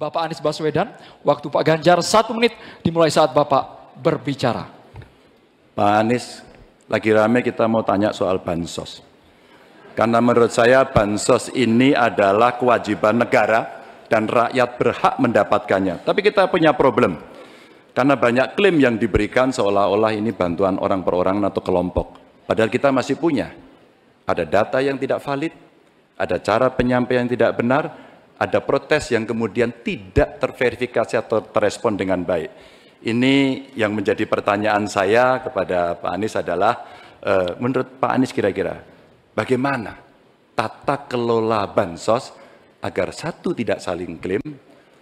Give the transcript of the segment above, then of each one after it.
Bapak Anies Baswedan. Waktu Pak Ganjar 1 menit dimulai saat Bapak berbicara. Pak Anies, lagi rame kita mau tanya soal bansos. Karena menurut saya bansos ini adalah kewajiban negara dan rakyat berhak mendapatkannya. Tapi kita punya problem. Karena banyak klaim yang diberikan seolah-olah ini bantuan orang per orang atau kelompok. Padahal kita masih punya. Ada data yang tidak valid, ada cara penyampaian yang tidak benar, ada protes yang kemudian tidak terverifikasi atau terrespon dengan baik. Ini yang menjadi pertanyaan saya kepada Pak Anies adalah, menurut Pak Anies kira-kira, bagaimana tata kelola bansos agar 1, tidak saling klaim,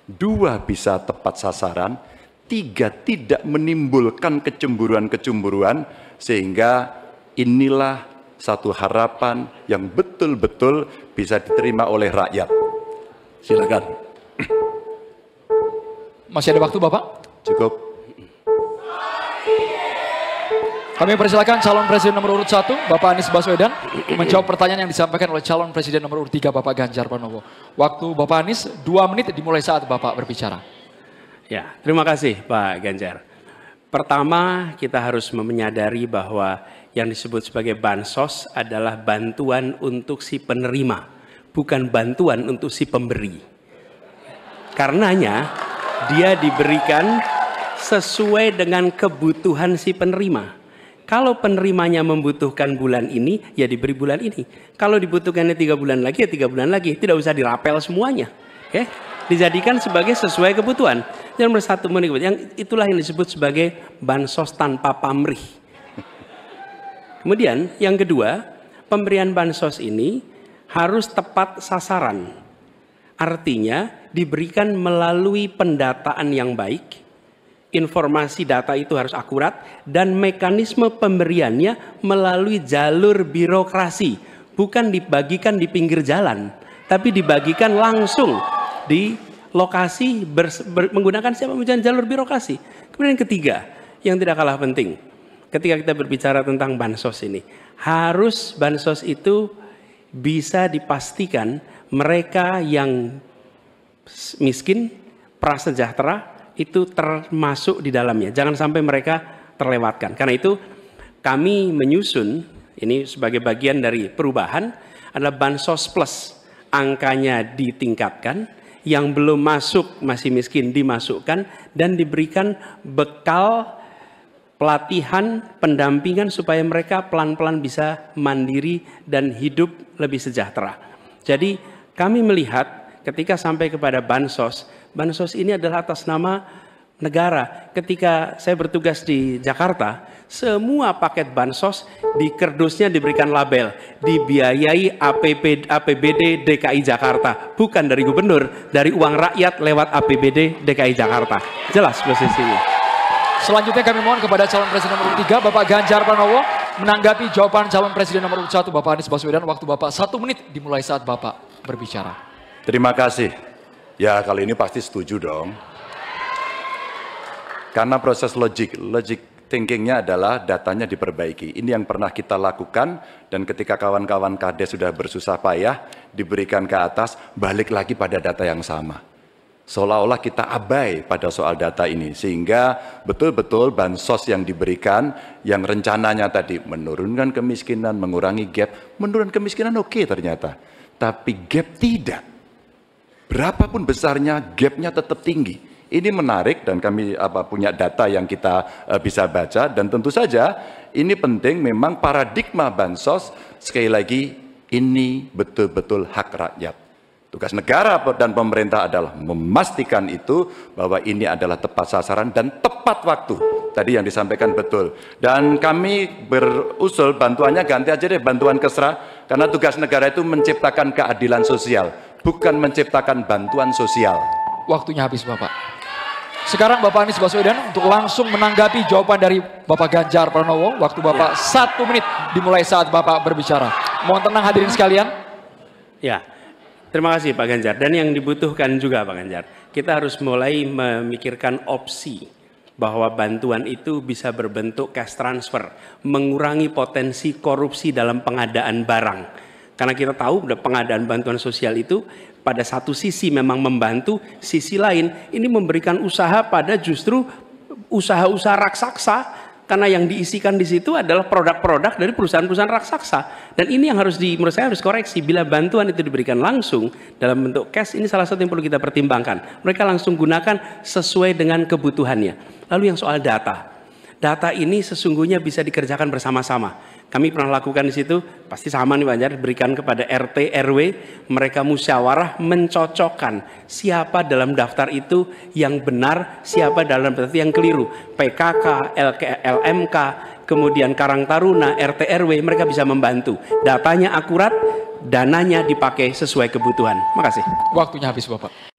2, bisa tepat sasaran, 3, tidak menimbulkan kecemburuan-kecemburuan, sehingga inilah satu harapan yang betul-betul bisa diterima oleh rakyat. Silakan. Masih ada waktu Bapak? Cukup. Kami persilakan calon presiden nomor urut 1, Bapak Anies Baswedan, menjawab pertanyaan yang disampaikan oleh calon presiden nomor urut 3, Bapak Ganjar Pranowo. Waktu Bapak Anies 2 menit dimulai saat Bapak berbicara. Ya, terima kasih Pak Ganjar. Pertama, kita harus menyadari bahwa yang disebut sebagai bansos adalah bantuan untuk si penerima, bukan bantuan untuk si pemberi. Karenanya, dia diberikan sesuai dengan kebutuhan si penerima. Kalau penerimanya membutuhkan bulan ini, ya diberi bulan ini. Kalau dibutuhkannya 3 bulan lagi, ya 3 bulan lagi. Tidak usah dirapel semuanya. Oke? Dijadikan sebagai sesuai kebutuhan. Yang nomor 1, yang itulah yang disebut sebagai bansos tanpa pamrih. Kemudian yang kedua, pemberian bansos ini harus tepat sasaran. Artinya diberikan melalui pendataan yang baik, informasi data itu harus akurat, dan mekanisme pemberiannya melalui jalur birokrasi. Bukan dibagikan di pinggir jalan, tapi dibagikan langsung di lokasi menggunakan siapa jalur birokrasi. Kemudian yang ketiga, yang tidak kalah penting, ketika kita berbicara tentang bansos ini, harus bansos itu bisa dipastikan mereka yang miskin, prasejahtera itu termasuk di dalamnya. Jangan sampai mereka terlewatkan. Karena itu kami menyusun, ini sebagai bagian dari perubahan, adalah bansos plus. Angkanya ditingkatkan, yang belum masuk masih miskin dimasukkan, dan diberikan bekal pelatihan, pendampingan supaya mereka pelan-pelan bisa mandiri dan hidup lebih sejahtera. Jadi kami melihat ketika sampai kepada bansos, bansos ini adalah atas nama negara. Ketika saya bertugas di Jakarta, semua paket bansos di kerdusnya diberikan label dibiayai APBD DKI Jakarta, bukan dari gubernur, dari uang rakyat lewat APBD DKI Jakarta. Jelas posisinya. Selanjutnya kami mohon kepada calon presiden nomor 3, Bapak Ganjar Pranowo, menanggapi jawaban calon presiden nomor 1, Bapak Anies Baswedan. Waktu Bapak 1 menit dimulai saat Bapak berbicara. Terima kasih. Ya, kali ini pasti setuju dong. Karena proses logic thinkingnya adalah datanya diperbaiki. Ini yang pernah kita lakukan, dan ketika kawan-kawan Kades sudah bersusah payah, diberikan ke atas, balik lagi pada data yang sama. Seolah-olah kita abai pada soal data ini, sehingga betul-betul bansos yang diberikan, yang rencananya tadi menurunkan kemiskinan, mengurangi gap, menurunkan kemiskinan oke ternyata, tapi gap tidak. Berapapun besarnya, gapnya tetap tinggi. Ini menarik, dan kami punya data yang kita bisa baca, dan tentu saja ini penting. Memang paradigma bansos, sekali lagi, ini betul-betul hak rakyat. Tugas negara dan pemerintah adalah memastikan itu, bahwa ini adalah tepat sasaran dan tepat waktu. Tadi yang disampaikan betul. Dan kami berusul bantuannya ganti aja deh, bantuan kesra, karena tugas negara itu menciptakan keadilan sosial, bukan menciptakan bantuan sosial. Waktunya habis Bapak. Sekarang Bapak Anies Baswedan untuk langsung menanggapi jawaban dari Bapak Ganjar Pranowo. Waktu Bapak 1 menit dimulai saat Bapak berbicara. Mohon tenang hadirin sekalian. Ya. Terima kasih Pak Ganjar. Dan yang dibutuhkan juga Pak Ganjar, kita harus mulai memikirkan opsi bahwa bantuan itu bisa berbentuk cash transfer, mengurangi potensi korupsi dalam pengadaan barang. Karena kita tahu pengadaan bantuan sosial itu pada satu sisi memang membantu, sisi lain ini memberikan usaha pada justru usaha-usaha raksasa, karena yang diisikan di situ adalah produk-produk dari perusahaan-perusahaan raksasa. Dan ini yang menurut saya harus koreksi. Bila bantuan itu diberikan langsung dalam bentuk cash, ini salah satu yang perlu kita pertimbangkan. Mereka langsung gunakan sesuai dengan kebutuhannya. Lalu yang soal data. Data ini sesungguhnya bisa dikerjakan bersama-sama. Kami pernah lakukan di situ, pasti sama nih Pak Anjar, berikan kepada RT, RW, mereka musyawarah mencocokkan siapa dalam daftar itu yang benar, siapa dalam daftar itu yang keliru. PKK, LMK, kemudian Karang Taruna, RT, RW, mereka bisa membantu. Datanya akurat, dananya dipakai sesuai kebutuhan. Makasih. Waktunya habis Bapak.